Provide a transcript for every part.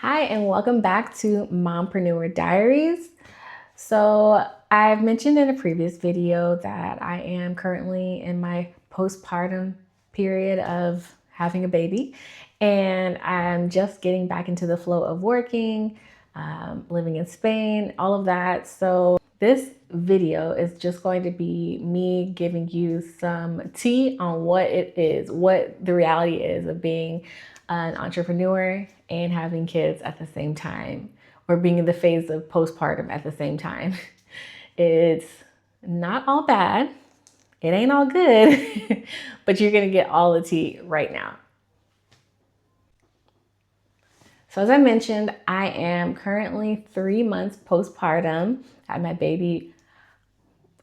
Hi, and welcome back to Mompreneur Diaries. So, I've mentioned in a previous video that I am currently in my postpartum period of having a baby, and I'm just getting back into the flow of working, living in Spain, all of that. So, this video is just going to be me giving you some tea on what it is, what the reality is of being an entrepreneur and having kids at the same time, or being in the phase of postpartum at the same time. It's not all bad. It ain't all good, but you're going to get all the tea right now. So as I mentioned, I am currently 3 months postpartum. I had my baby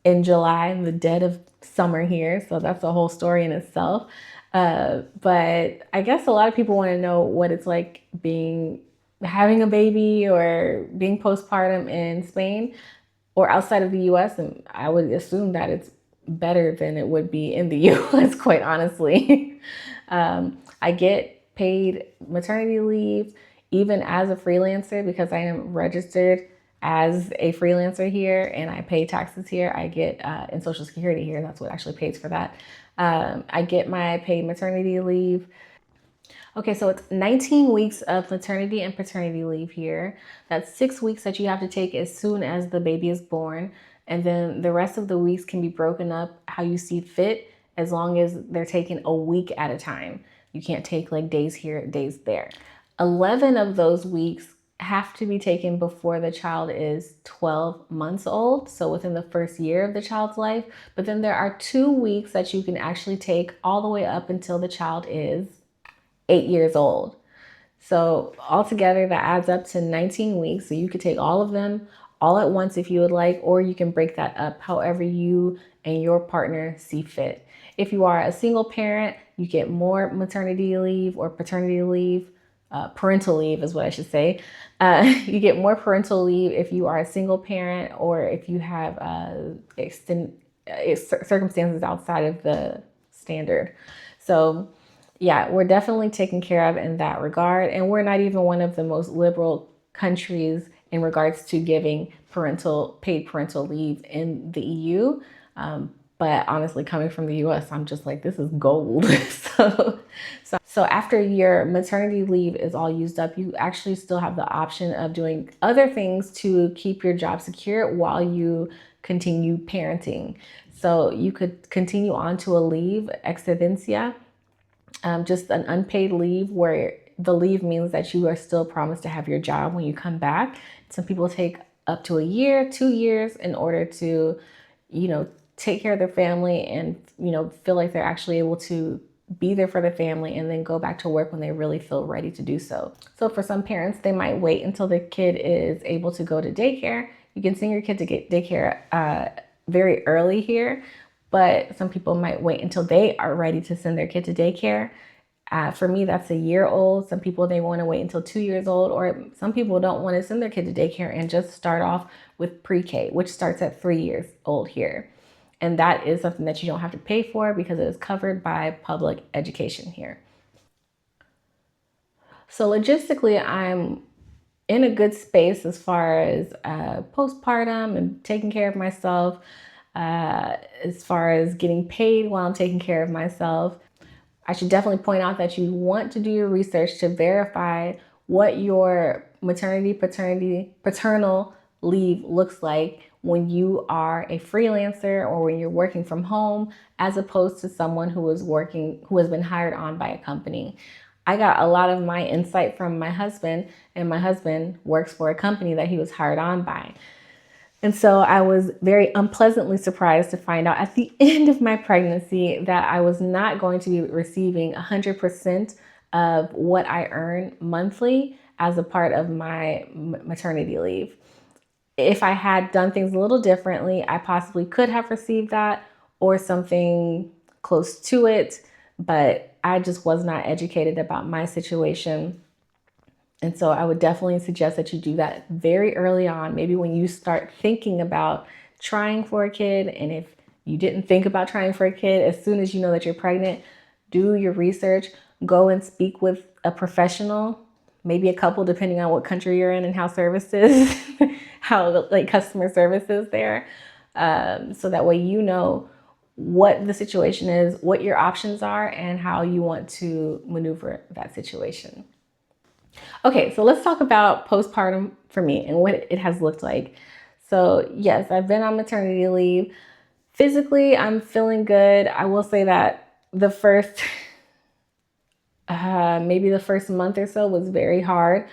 in July, in the dead of summer here. So that's a whole story in itself. But I guess a lot of people want to know what it's like having a baby or being postpartum in Spain or outside of the US. And I would assume that it's better than it would be in the US, quite honestly. I get paid maternity leave even as a freelancer because I am registered as a freelancer here and I pay taxes here. I get in Social Security here. That's what actually pays for that. I get my paid maternity leave. Okay, so it's 19 weeks of maternity and paternity leave here. That's 6 weeks that you have to take as soon as the baby is born. And then the rest of the weeks can be broken up how you see fit as long as they're taken a week at a time. You can't take like days here, days there. 11 of those weeks have to be taken before the child is 12 months old, so within the first year of the child's life. But then there are 2 weeks that you can actually take all the way up until the child is 8 years old. So altogether that adds up to 19 weeks. So you could take all of them all at once if you would like, or you can break that up however you and your partner see fit. If you are a single parent, you get more maternity leave or paternity leave. Parental leave is what I should say. You get more parental leave if you are a single parent or if you have circumstances outside of the standard. So yeah, we're definitely taken care of in that regard. And we're not even one of the most liberal countries in regards to giving paid parental leave in the EU. But honestly, coming from the US, I'm just like, this is gold. So after your maternity leave is all used up, you actually still have the option of doing other things to keep your job secure while you continue parenting. So you could continue on to a leave, excedencia, just an unpaid leave where the leave means that you are still promised to have your job when you come back. Some people take up to a year, 2 years in order to, take care of their family and, feel like they're actually able to be there for the family and then go back to work when they really feel ready to do so. So for some parents, they might wait until the kid is able to go to daycare. You can send your kid to get daycare very early here, but some people might wait until they are ready to send their kid to daycare. For me, that's a year old. Some people, they want to wait until 2 years old, or some people don't want to send their kid to daycare and just start off with pre-K, which starts at 3 years old here. And that is something that you don't have to pay for because it is covered by public education here. So logistically, I'm in a good space as far as postpartum and taking care of myself, as far as getting paid while I'm taking care of myself. I should definitely point out that you want to do your research to verify what your maternity, paternity, paternal leave looks like when you are a freelancer or when you're working from home, as opposed to someone who has been hired on by a company. I got a lot of my insight from my husband, and my husband works for a company that he was hired on by. And so I was very unpleasantly surprised to find out at the end of my pregnancy that I was not going to be receiving 100% of what I earn monthly as a part of my maternity leave. If I had done things a little differently, I possibly could have received that or something close to it, but I just was not educated about my situation. And so I would definitely suggest that you do that very early on, maybe when you start thinking about trying for a kid. And if you didn't think about trying for a kid, as soon as you know that you're pregnant, do your research, go and speak with a professional maybe a couple, depending on what country you're in and how services, how like customer service is there. So that way you know what the situation is, what your options are, and how you want to maneuver that situation. Okay, so let's talk about postpartum for me and what it has looked like. So, yes, I've been on maternity leave. Physically, I'm feeling good. I will say that the first, maybe the first month or so was very hard.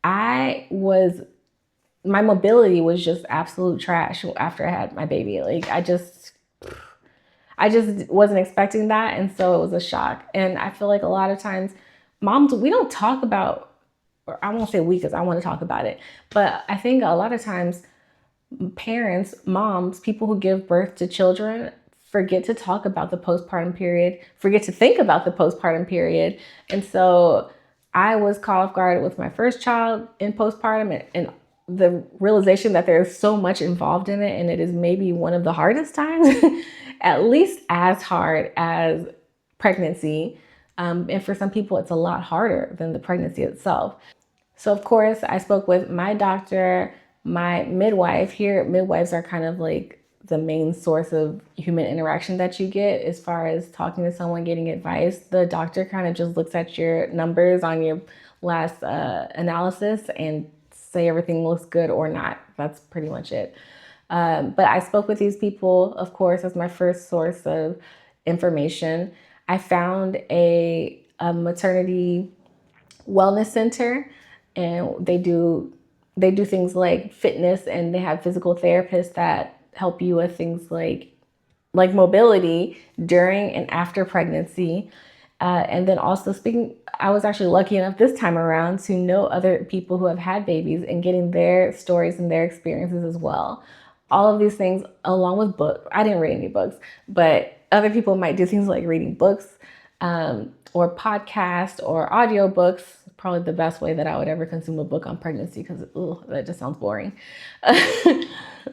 My mobility was just absolute trash after I had my baby. Like, I just wasn't expecting that. And so it was a shock. And I feel like a lot of times moms, we don't talk about, or I won't say we because I want to talk about it, but I think a lot of times parents, moms, people who give birth to children forget to talk about the postpartum period, forget to think about the postpartum period. And so I was caught off guard with my first child in postpartum and the realization that there's so much involved in it, and it is maybe one of the hardest times, at least as hard as pregnancy. And for some people, it's a lot harder than the pregnancy itself. So, of course, I spoke with my doctor, my midwife. Here, midwives are kind of like the main source of human interaction that you get as far as talking to someone, getting advice. The doctor kind of just looks at your numbers on your last analysis and say everything looks good or not. That's pretty much it. But I spoke with these people, of course, as my first source of information. I found a maternity wellness center, and they do things like fitness, and they have physical therapists that help you with things like mobility during and after pregnancy. And then also I was actually lucky enough this time around to know other people who have had babies and getting their stories and their experiences as well. All of these things, along with books. I didn't read any books, but other people might do things like reading books, or podcasts or audiobooks. Probably the best way that I would ever consume a book on pregnancy, because that just sounds boring.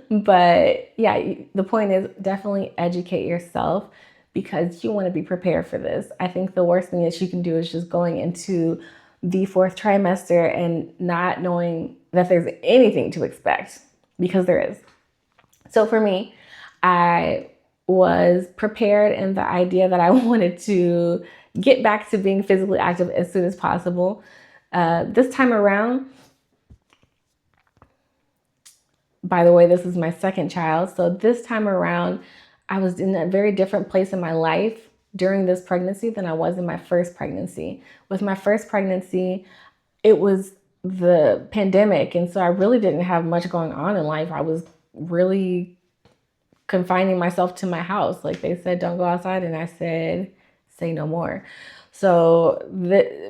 But yeah, the point is definitely educate yourself, because you want to be prepared for this. I think the worst thing that you can do is just going into the fourth trimester and not knowing that there's anything to expect, because there is. So for me, I was prepared in the idea that I wanted to get back to being physically active as soon as possible. This time around, by the way, this is my second child. So this time around, I was in a very different place in my life during this pregnancy than I was in my first pregnancy. With my first pregnancy, it was the pandemic. And so I really didn't have much going on in life. I was really confining myself to my house. Like they said, don't go outside. And I said, say no more. So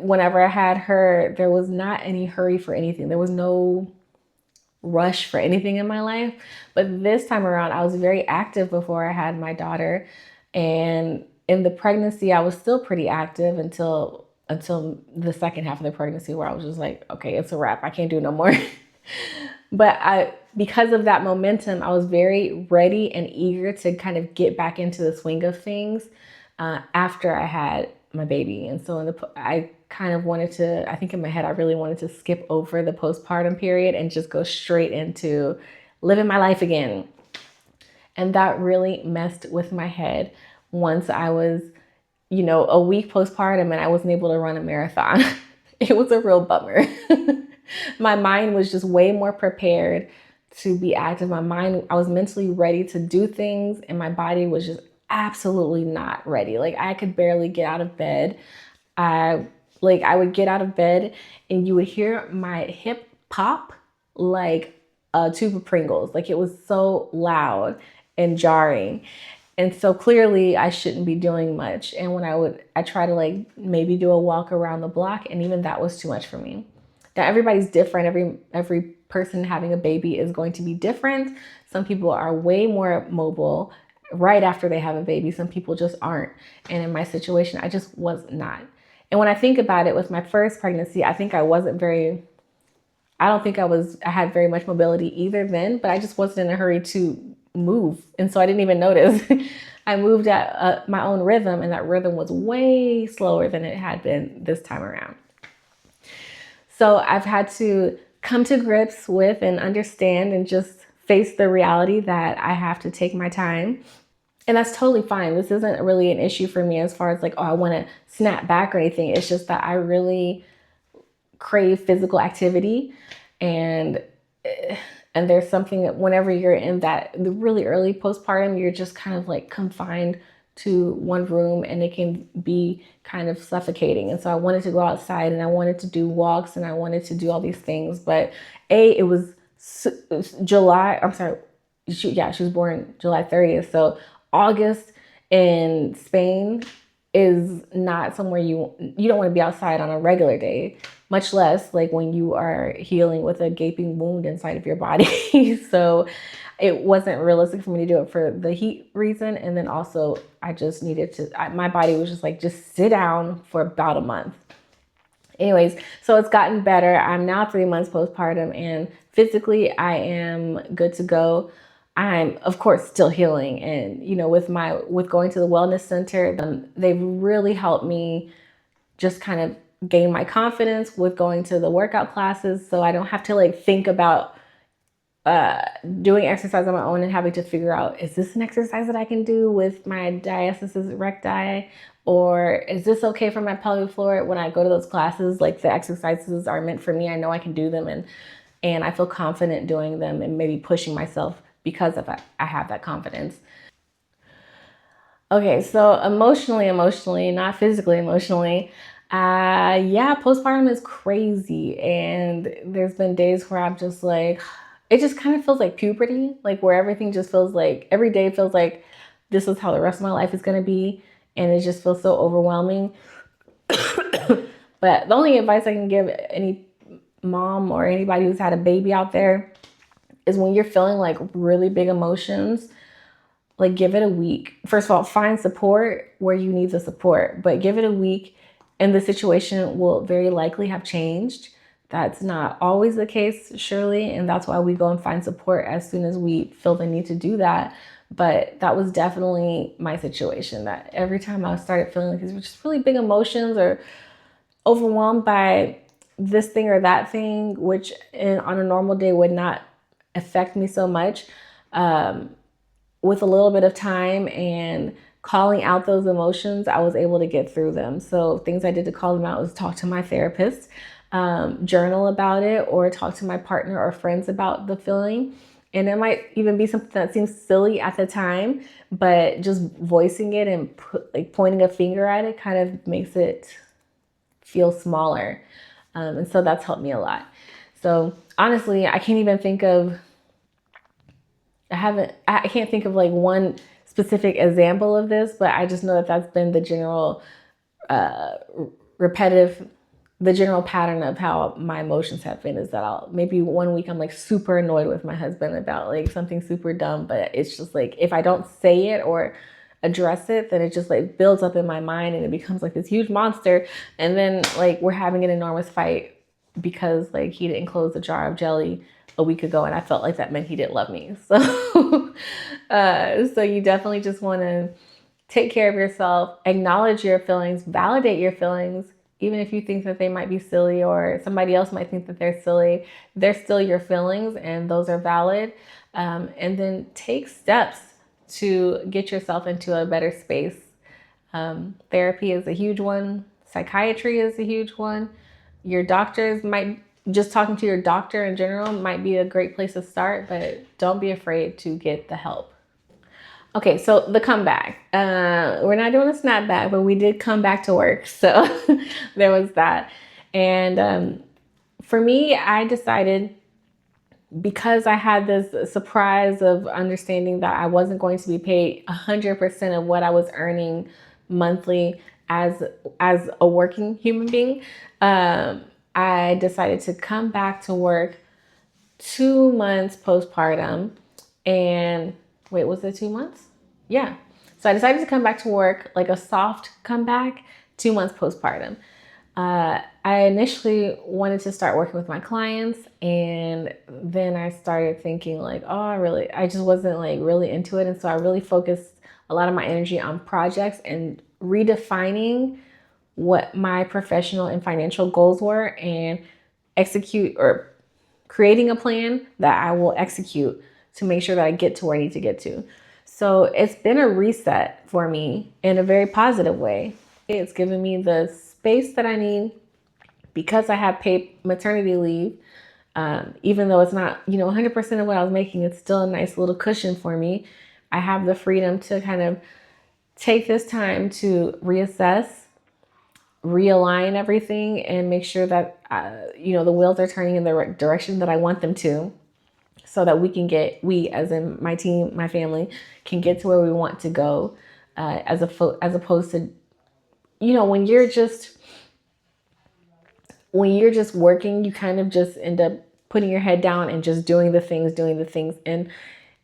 whenever I had her, there was not any hurry for anything. There was no rush for anything in my life. But this time around, I was very active before I had my daughter. And in the pregnancy, I was still pretty active until the second half of the pregnancy, where I was just like, okay, it's a wrap. I can't do no more. But because of that momentum, I was very ready and eager to kind of get back into the swing of things after I had my baby. And so I kind of wanted to, I think in my head, I really wanted to skip over the postpartum period and just go straight into living my life again. And that really messed with my head once I was, a week postpartum and I wasn't able to run a marathon. It was a real bummer. My mind was just way more prepared to be active. I was mentally ready to do things, and my body was just absolutely not ready. Like I could barely get out of bed. I would get out of bed and you would hear my hip pop like a tube of Pringles. Like it was so loud and jarring. And so clearly I shouldn't be doing much. And when I try to maybe do a walk around the block, and even that was too much for me. Now everybody's different. Every person having a baby is going to be different. Some people are way more mobile right after they have a baby. Some people just aren't. And in my situation, I just was not. And when I think about it, with my first pregnancy, I think I had very much mobility either then, but I just wasn't in a hurry to move. And so I didn't even notice. I moved at my own rhythm, and that rhythm was way slower than it had been this time around. So I've had to come to grips with and understand and just face the reality that I have to take my time. And that's totally fine. This isn't really an issue for me as far as like, oh, I want to snap back or anything. It's just that I really crave physical activity, and there's something that whenever you're in that the really early postpartum, you're just kind of like confined to one room, and it can be kind of suffocating. And so I wanted to go outside, and I wanted to do walks, and I wanted to do all these things. But it was July. I'm sorry. She was born July 30th. So August in Spain is not somewhere you don't want to be outside on a regular day, much less like when you are healing with a gaping wound inside of your body. So it wasn't realistic for me to do it for the heat reason. And then also I just needed to, my body was just like, just sit down for about a month. Anyways, so it's gotten better. I'm now 3 months postpartum, and physically I am good to go. I'm of course still healing, and with going to the wellness center, they've really helped me just kind of gain my confidence with going to the workout classes, so I don't have to like think about doing exercise on my own and having to figure out, is this an exercise that I can do with my diastasis recti, or is this okay for my pelvic floor? When I go to those classes, like the exercises are meant for me. I know I can do them, and I feel confident doing them and maybe pushing myself because of I have that confidence. Okay, so emotionally, not physically, emotionally, postpartum is crazy. And there's been days where I'm just like, it just kind of feels like puberty, like where everything just feels like, every day feels like this is how the rest of my life is going to be. And it just feels so overwhelming. But the only advice I can give any mom or anybody who's had a baby out there is when you're feeling like really big emotions, like give it a week. First of all, find support where you need the support, but give it a week and the situation will very likely have changed. That's not always the case, surely, and that's why we go and find support as soon as we feel the need to do that. But that was definitely my situation, that every time I started feeling like these were just really big emotions or overwhelmed by this thing or that thing, which on a normal day would not affect me so much, with a little bit of time and calling out those emotions, I was able to get through them. So things I did to call them out was talk to my therapist, journal about it, or talk to my partner or friends about the feeling. And it might even be something that seems silly at the time, but just voicing it and pointing a finger at it kind of makes it feel smaller. And so that's helped me a lot. So honestly, I can't even think of, I can't think of like one specific example of this, but I just know that that's been the general the general pattern of how my emotions have been, is that maybe one week I'm like super annoyed with my husband about like something super dumb, but it's just like, if I don't say it or address it, then it just like builds up in my mind and it becomes like this huge monster. And then like we're having an enormous fight because like he didn't close the jar of jelly a week ago, and I felt like that meant he didn't love me. So, so you definitely just want to take care of yourself, acknowledge your feelings, validate your feelings, even if you think that they might be silly or somebody else might think that they're silly. They're still your feelings, and those are valid. And then take steps to get yourself into a better space. Therapy is a huge one. Psychiatry is a huge one. Your doctors might, just talking to your doctor in general might be a great place to start, but don't be afraid to get the help. Okay, so the comeback. We're not doing a snapback, but we did come back to work. So there was that. And for me, I decided, because I had this surprise of understanding that I wasn't going to be paid 100% of what I was earning monthly as a working human being, I decided to come back to work 2 months postpartum. And wait, was it 2 months? Yeah. So I decided to come back to work, like a soft comeback, 2 months postpartum. I initially wanted to start working with my clients, and then I started thinking like, oh, I just wasn't like really into it. And so I really focused a lot of my energy on projects and redefining what my professional and financial goals were, and execute, or creating a plan that I will execute to make sure that I get to where I need to get to. So it's been a reset for me in a very positive way. It's given me the space that I need because I have paid maternity leave. Even though it's not, 100% of what I was making, it's still a nice little cushion for me. I have the freedom to kind of take this time to reassess, realign everything, and make sure that, the wheels are turning in the direction that I want them to, so that we as in my team, my family, can get to where we want to go, as opposed to, when you're just working, you kind of just end up putting your head down and just doing the things. And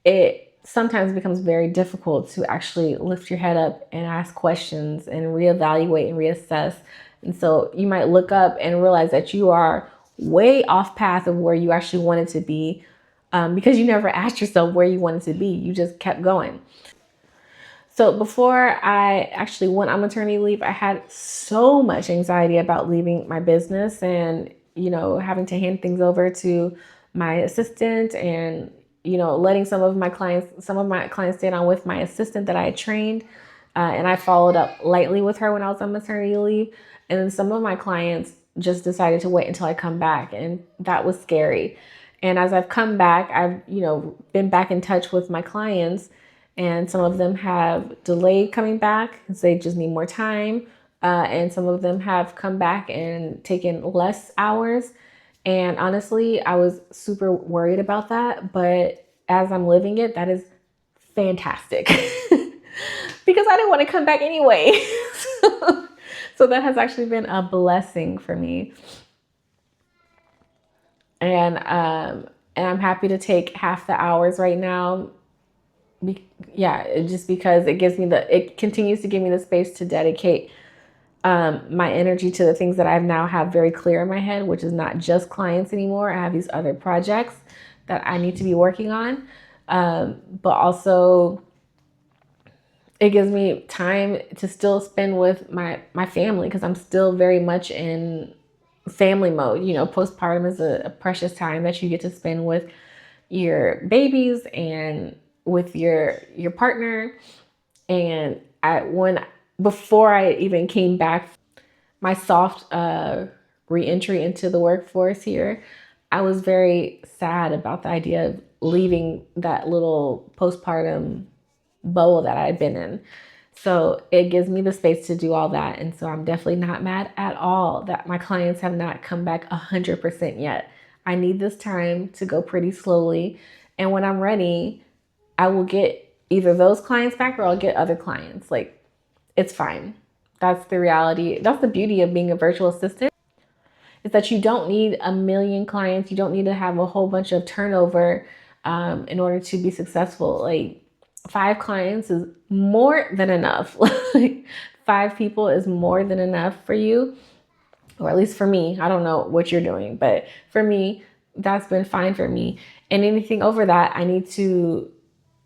it sometimes becomes very difficult to actually lift your head up and ask questions and reevaluate and reassess. And so you might look up and realize that you are way off path of where you actually wanted to be, because you never asked yourself where you wanted to be. You just kept going. So before I actually went on maternity leave, I had so much anxiety about leaving my business and, having to hand things over to my assistant and, letting some of my clients stay on with my assistant that I had trained. And I followed up lightly with her when I was on maternity leave. And then some of my clients just decided to wait until I come back. And that was scary. And as I've come back, I've, been back in touch with my clients, and some of them have delayed coming back because they just need more time. And some of them have come back and taken less hours. And honestly, I was super worried about that. But as I'm living it, that is fantastic because I didn't want to come back anyway. So that has actually been a blessing for me. And I'm happy to take half the hours right now. Just because it continues to give me the space to dedicate my energy to the things that I now have very clear in my head, which is not just clients anymore. I have these other projects that I need to be working on. But also it gives me time to still spend with my family, because I'm still very much in family mode. Postpartum is a precious time that you get to spend with your babies and with your partner. And before I even came back, my soft re-entry into the workforce here, I was very sad about the idea of leaving that little postpartum bubble that I had been in. So it gives me the space to do all that. And so I'm definitely not mad at all that my clients have not come back 100% yet. I need this time to go pretty slowly. And when I'm ready, I will get either those clients back or I'll get other clients. Like, it's fine. That's the reality. That's the beauty of being a virtual assistant, is that you don't need a million clients. You don't need to have a whole bunch of turnover in order to be successful. Like, 5 clients is more than enough. Like, 5 people is more than enough for you, or at least for me. I don't know what you're doing, but for me, that's been fine for me. And anything over that,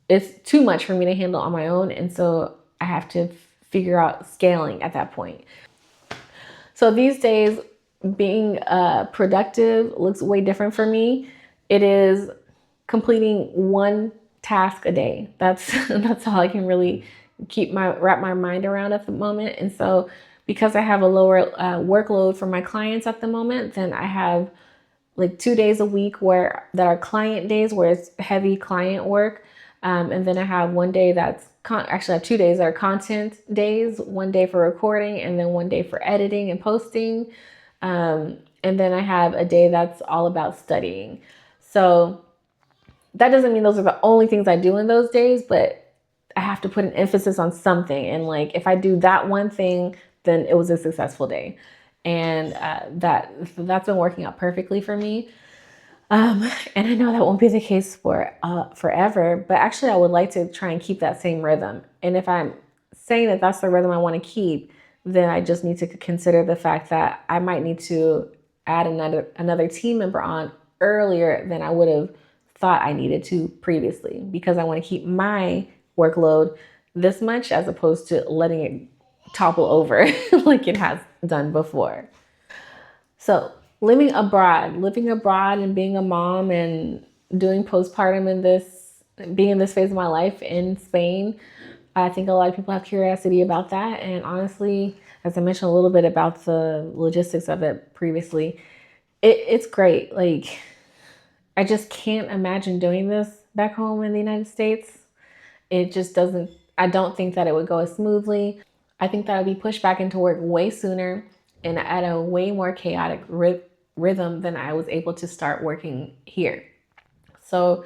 it's too much for me to handle on my own. And so I have to figure out scaling at that point. So these days, being productive looks way different for me. It is completing one task a day. That's all I can really wrap my mind around at the moment. And so because I have a lower workload for my clients at the moment, then I have like 2 days a week that are client days, where it's heavy client work. And then I have one day actually I have 2 days that are content days, one day for recording and then one day for editing and posting. And then I have a day that's all about studying. So that doesn't mean those are the only things I do in those days, but I have to put an emphasis on something. And like, if I do that one thing, then it was a successful day. And that's been working out perfectly for me. And I know that won't be the case for forever, but actually I would like to try and keep that same rhythm. And if I'm saying that that's the rhythm I want to keep, then I just need to consider the fact that I might need to add another team member on earlier than I would have thought I needed to previously, because I want to keep my workload this much as opposed to letting it topple over like it has done before. So living abroad and being a mom and doing postpartum being in this phase of my life in Spain. I think a lot of people have curiosity about that. And honestly, as I mentioned a little bit about the logistics of it previously, it's great. Like, I just can't imagine doing this back home in the United States. It just doesn't, I don't think that it would go as smoothly. I think that I'd be pushed back into work way sooner and at a way more chaotic rhythm than I was able to start working here. So,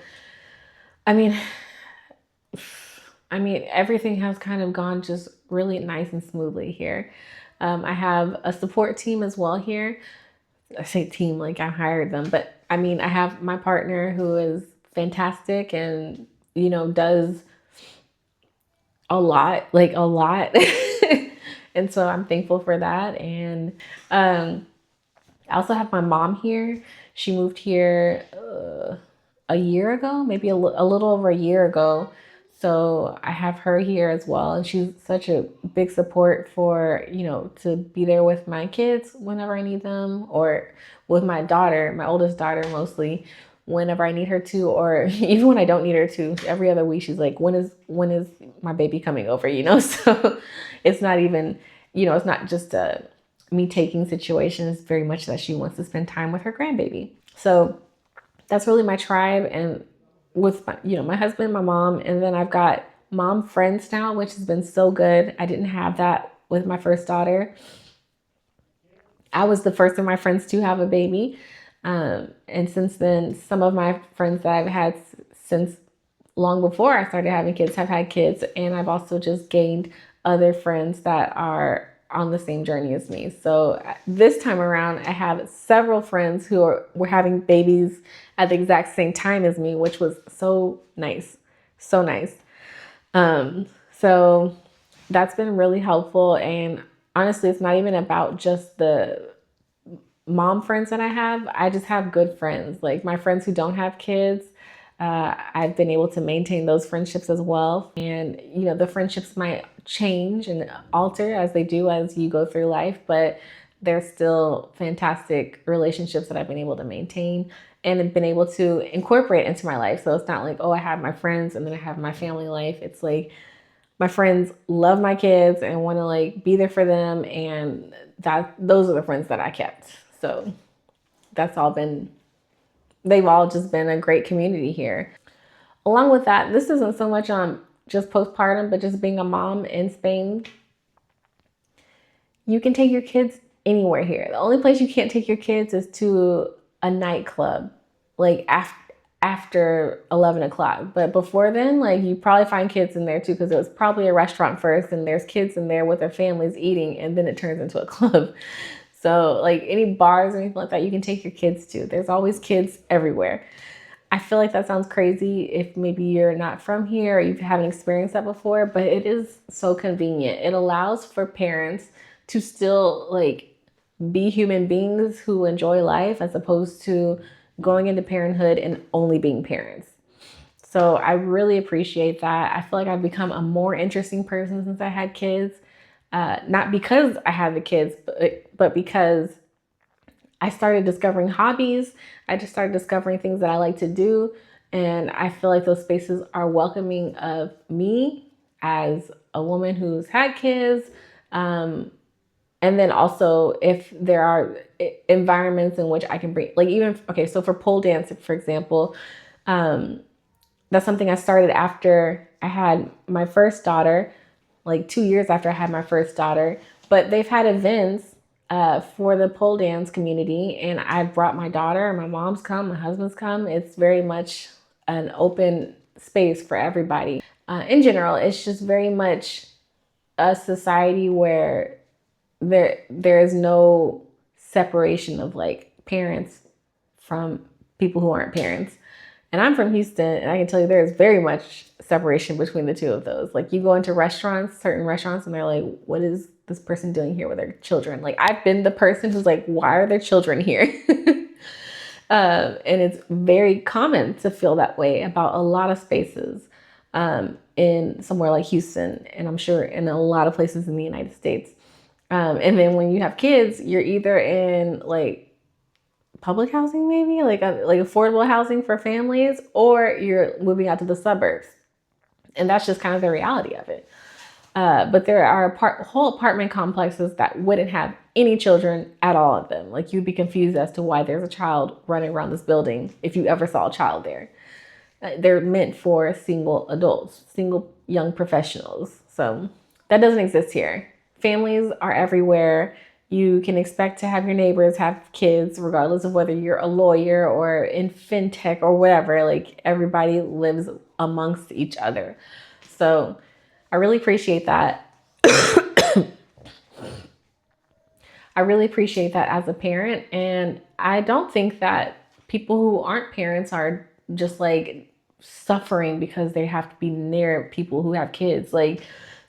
I mean, everything has kind of gone just really nice and smoothly here. I have a support team as well here. I say team like I hired them, but I mean, I have my partner who is fantastic and, does a lot. And so I'm thankful for that. And I also have my mom here. She moved here a year ago, maybe a little over a year ago. So I have her here as well. And she's such a big support for, to be there with my kids whenever I need them, or with my daughter, my oldest daughter mostly, whenever I need her to, or even when I don't need her to. Every other week she's like, when is my baby coming over, So it's not even, it's not just a me taking situations, very much that she wants to spend time with her grandbaby. So that's really my tribe, and with my husband, my mom, and then I've got mom friends now, which has been so good. I didn't have that with my first daughter. I was the first of my friends to have a baby. And since then, some of my friends that I've had since long before I started having kids have had kids. And I've also just gained other friends that are on the same journey as me. So this time around, I have several friends who were having babies at the exact same time as me, which was so nice. So nice. So that's been really helpful. And honestly, it's not even about just the mom friends that I have. I just have good friends. Like my friends who don't have kids, I've been able to maintain those friendships as well. And, the friendships might change and alter as they do as you go through life, but they're still fantastic relationships that I've been able to maintain and have been able to incorporate into my life. So it's not like, oh, I have my friends and then I have my family life. It's like my friends love my kids and want to be there for them. And those are the friends that I kept. So they've all just been a great community here. Along with that, this isn't so much on just postpartum, but just being a mom in Spain. You can take your kids anywhere here. The only place you can't take your kids is to a nightclub, after 11 o'clock. But before then, you probably find kids in there too, because it was probably a restaurant first and there's kids in there with their families eating, and then it turns into a club. So any bars or anything like that you can take your kids to. There's always kids everywhere. I feel like that sounds crazy if maybe you're not from here or you haven't experienced that before, but it is so convenient. It allows for parents to still be human beings who enjoy life, as opposed to going into parenthood and only being parents. So I really appreciate that. I feel like I've become a more interesting person since I had kids. Not because I had the kids, but because I started discovering hobbies. I just started discovering things that I like to do. And I feel like those spaces are welcoming of me as a woman who's had kids. And then also if there are environments in which I can bring, so for pole dance, for example, that's something I started after I had my first daughter, 2 years after I had my first daughter. But they've had events for the pole dance community, and I brought my daughter, my mom's come, my husband's come. It's very much an open space for everybody. In general, it's just very much a society where there is no separation of parents from people who aren't parents. And I'm from Houston, and I can tell you there's very much separation between the two of those. You go into certain restaurants, and they're like, what is this person doing here with their children? I've been the person who's like, why are there children here? And it's very common to feel that way about a lot of spaces in somewhere like Houston, and I'm sure in a lot of places in the United States. And then when you have kids, you're either in public housing, maybe like affordable housing for families, or you're moving out to the suburbs. And that's just kind of the reality of it. But there are whole apartment complexes that wouldn't have any children at all of them. Like, you'd be confused as to why there's a child running around this building if you ever saw a child there. They're meant for single adults, single young professionals. So that doesn't exist here. Families are everywhere. You can expect to have your neighbors have kids, regardless of whether you're a lawyer or in fintech or whatever. Like, everybody lives amongst each other. So I really appreciate that. I really appreciate that as a parent. And I don't think that people who aren't parents are just like suffering because they have to be near people who have kids. Like,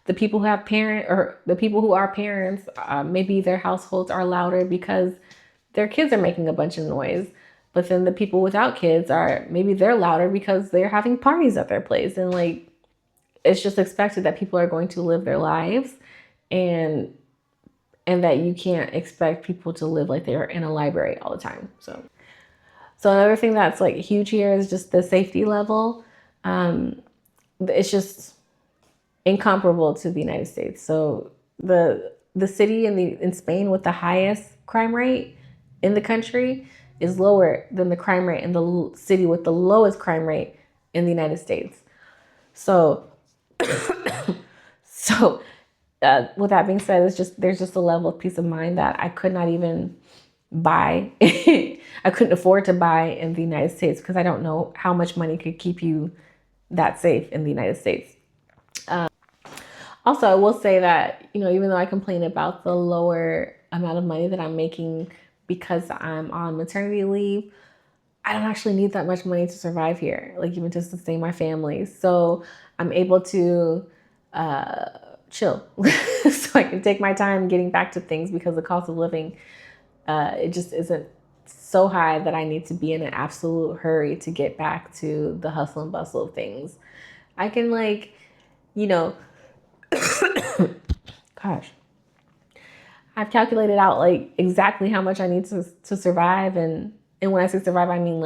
the people who have the people who are parents, maybe their households are louder because their kids are making a bunch of noise. But then the people without kids maybe they're louder because they're having parties at their place. And like, it's just expected that people are going to live their lives, and that you can't expect people to live like they're in a library all the time. So another thing that's like huge here is just the safety level. It's just incomparable to the United States. So the city in Spain with the highest crime rate in the country is lower than the crime rate in the city with the lowest crime rate in the United States. So with that being said, there's just a level of peace of mind that I could not even buy. I couldn't afford to buy in the United States because I don't know how much money could keep you that safe in the United States. Also, I will say that, even though I complain about the lower amount of money that I'm making because I'm on maternity leave, I don't actually need that much money to survive here, like even to sustain my family. So I'm able to chill so I can take my time getting back to things, because the cost of living, it just isn't so high that I need to be in an absolute hurry to get back to the hustle and bustle of things. I can gosh, I've calculated out like exactly how much I need to survive. And when I say survive, I mean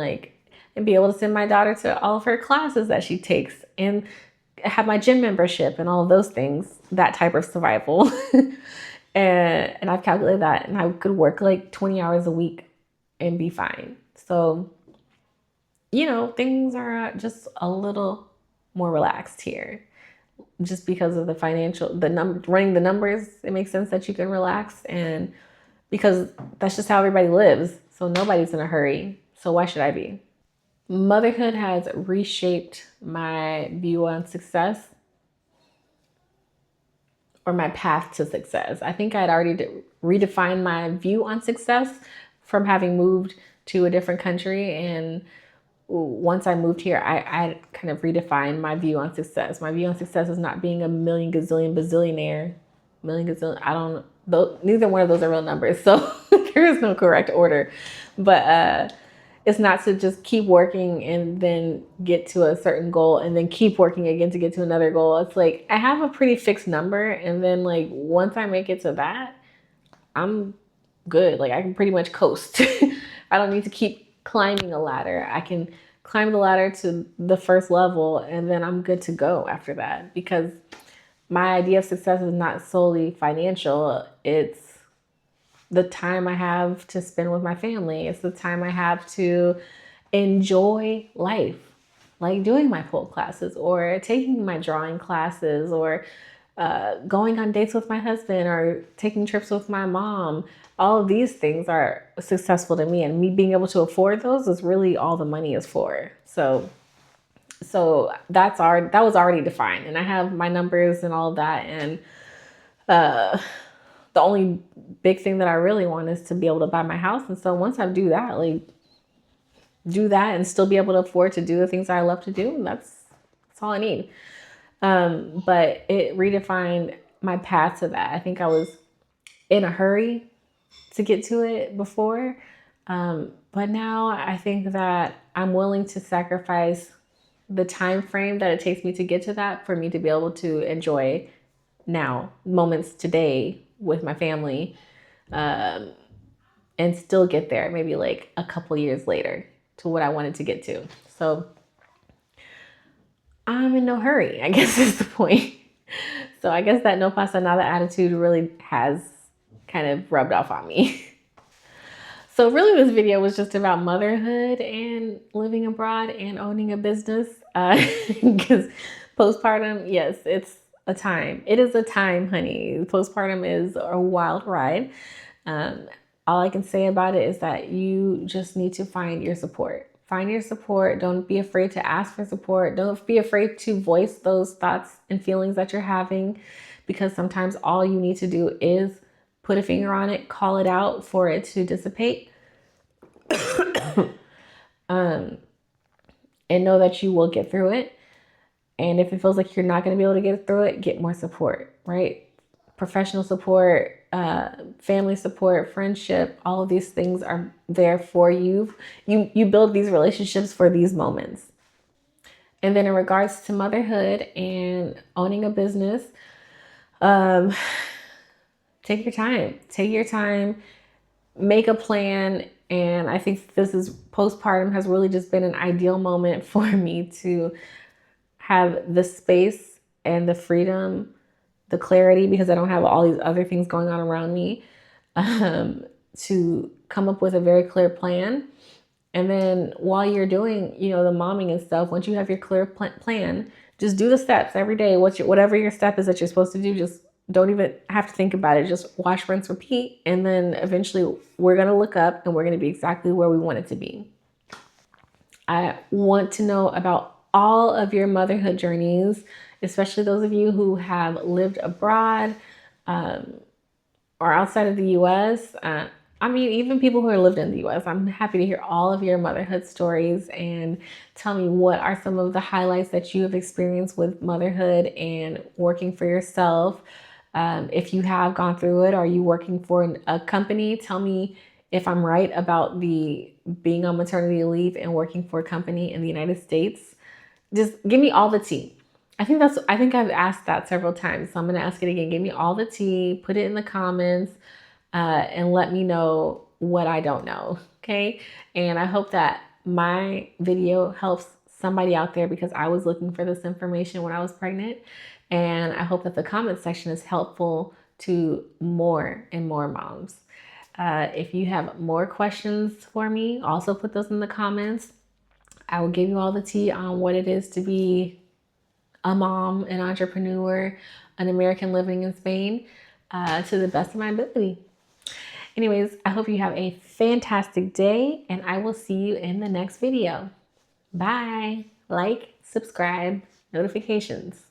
and be able to send my daughter to all of her classes that she takes, and have my gym membership and all of those things, that type of survival. and I've calculated that, and I could work like 20 hours a week and be fine. So, things are just a little more relaxed here, just because of running the numbers. It makes sense that you can relax, and because that's just how everybody lives. So nobody's in a hurry. So why should I be? Motherhood has reshaped my view on success, or my path to success. I think I'd already redefined my view on success from having moved to a different country. And once I moved here, I kind of redefined my view on success. My view on success is not being a million, gazillion, bazillionaire. I don't know. Neither one of those are real numbers. So there is no correct order. But it's not to just keep working and then get to a certain goal and then keep working again to get to another goal. It's like I have a pretty fixed number, and then like once I make it to that, I'm good. Like I can pretty much coast. I don't need to keep climbing a ladder. I can climb the ladder to the first level, and then I'm good to go after that, because my idea of success is not solely financial. It's the time I have to spend with my family. It's the time I have to enjoy life, like doing my pole classes or taking my drawing classes, or going on dates with my husband, or taking trips with my mom. All of these things are successful to me, and me being able to afford those is really all the money is for. So that was already defined, and I have my numbers and all of that. And the only big thing that I really want is to be able to buy my house. And so once I do that, and still be able to afford to do the things that I love to do, that's all I need. But it redefined my path to that. I think I was in a hurry to get to it before. But now I think that I'm willing to sacrifice the time frame that it takes me to get to that, for me to be able to enjoy now moments today with my family, and still get there maybe like a couple years later to what I wanted to get to. So I'm in no hurry, I guess is the point. So I guess that no pasa nada attitude really has kind of rubbed off on me. So really this video was just about motherhood and living abroad and owning a business. Because postpartum, yes, it's a time. It is a time, honey. Postpartum is a wild ride. All I can say about it is that you just need to find your support. Find your support. Don't be afraid to ask for support. Don't be afraid to voice those thoughts and feelings that you're having, because sometimes all you need to do is put a finger on it, call it out for it to dissipate. And know that you will get through it. And if it feels like you're not going to be able to get through it, get more support, right? Professional support, family support, friendship, all of these things are there for you. You build these relationships for these moments. And then in regards to motherhood and owning a business, take your time. Take your time, make a plan. And I think postpartum has really just been an ideal moment for me to have the space and the freedom, the clarity, because I don't have all these other things going on around me, to come up with a very clear plan. And then while you're doing, the momming and stuff, once you have your clear plan, just do the steps every day. Whatever your step is that you're supposed to do, just don't even have to think about it. Just wash, rinse, repeat. And then eventually we're going to look up and we're going to be exactly where we want it to be. I want to know about all of your motherhood journeys, especially those of you who have lived abroad or outside of the US. Even people who have lived in the US. I'm happy to hear all of your motherhood stories and tell me what are some of the highlights that you have experienced with motherhood and working for yourself. If you have gone through it, are you working for a company? Tell me if I'm right about being on maternity leave and working for a company in the United States. Just give me all the tea. I think I've asked that several times, so I'm going to ask it again. Give me all the tea, put it in the comments, and let me know what I don't know, okay? And I hope that my video helps somebody out there, because I was looking for this information when I was pregnant. And I hope that the comment section is helpful to more and more moms. If you have more questions for me, also put those in the comments. I will give you all the tea on what it is to be a mom, an entrepreneur, an American living in Spain, to the best of my ability. Anyways, I hope you have a fantastic day, and I will see you in the next video. Bye. Like, subscribe, notifications.